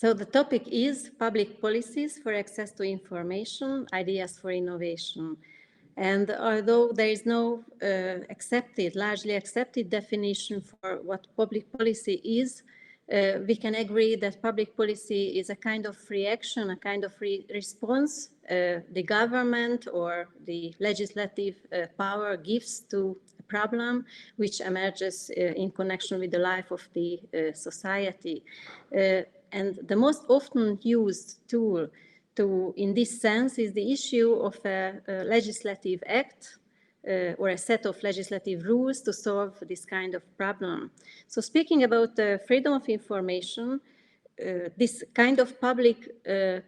So the topic is public policies for access to information, ideas for innovation. And although there is no largely accepted definition for what public policy is, we can agree that public policy is a kind of reaction, a kind of response the government or the legislative power gives to a problem which emerges in connection with the life of the society. And the most often used tool in this sense is the issue of a legislative act or a set of legislative rules to solve this kind of problem. So speaking about freedom of information, this kind of public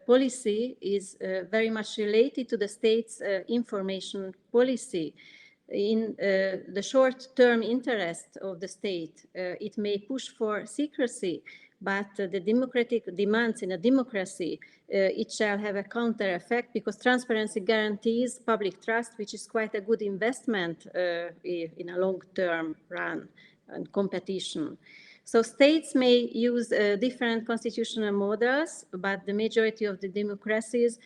policy is very much related to the state's information policy. In the short-term interest of the state, it may push for secrecy, but the democratic demands in a democracy, it shall have a counter effect because transparency guarantees public trust, which is quite a good investment in a long-term run and competition. So states may use different constitutional models, but the majority of the democracies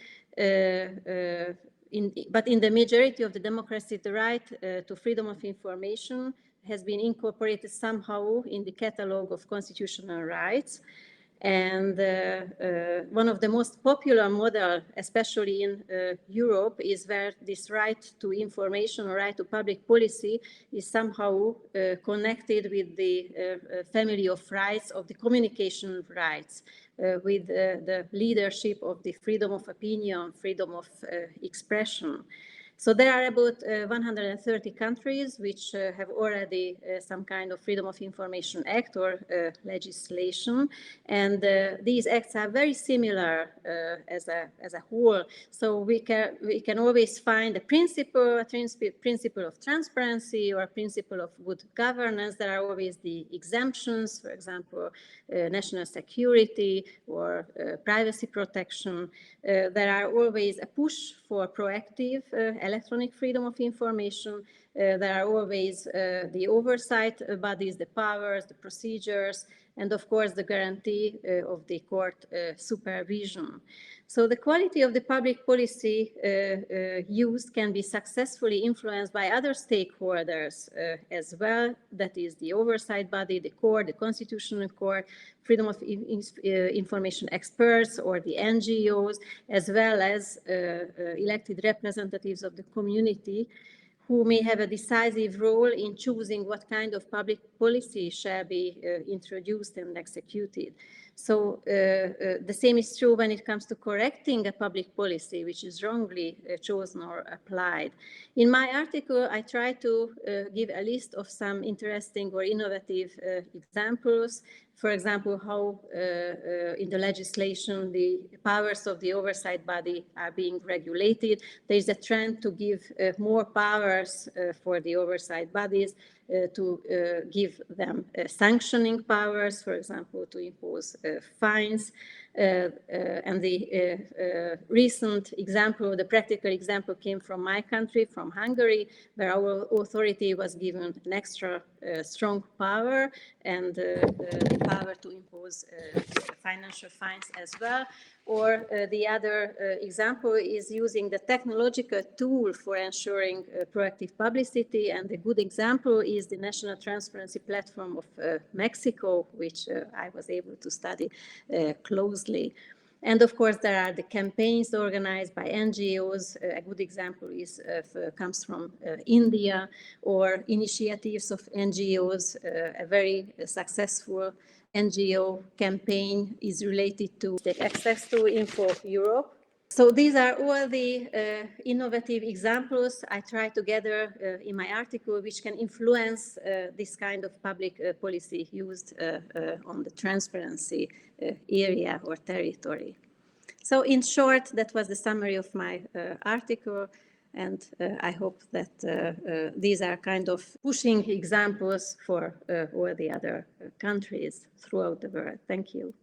but in the majority of the democracies, the right to freedom of information has been incorporated somehow in the catalogue of constitutional rights. And one of the most popular models, especially in Europe, is where this right to information or right to public policy is somehow connected with the family of rights of the communication rights, with the leadership of the freedom of opinion, freedom of expression. So there are about 130 countries which have already some kind of Freedom of Information Act or legislation, and these acts are very similar as a whole. So we can always find a principle of transparency or a principle of good governance. There are always the exemptions, for example, national security or privacy protection. There are always a push for proactive electronic freedom of information. There are always the oversight bodies, the powers, the procedures, and of course the guarantee of the court supervision. So the quality of the public policy used can be successfully influenced by other stakeholders as well. That is the oversight body, the court, the constitutional court, freedom of information experts or the NGOs, as well as elected representatives of the community, who may have a decisive role in choosing what kind of public policy shall be introduced and executed. So the same is true when it comes to correcting a public policy which is wrongly chosen or applied. In my article, I try to give a list of some interesting or innovative examples. For example, how in the legislation the powers of the oversight body are being regulated. There is a trend to give more powers for the oversight bodies, to give them sanctioning powers, for example, to impose fines. And the recent example, the practical example came from my country, from Hungary, where our authority was given an extra strong power and the power to impose financial fines as well. Or the other example is using the technological tool for ensuring proactive publicity. And the good example is the National Transparency Platform of Mexico, which I was able to study closely. And of course, there are the campaigns organized by NGOs. A good example comes from India, or initiatives of NGOs. A very successful NGO campaign is related to the Access to Info Europe. So these are all the innovative examples I try to gather in my article, which can influence this kind of public policy used on the transparency area or territory. So in short, that was the summary of my article. And I hope that these are kind of pushing examples for all the other countries throughout the world. Thank you.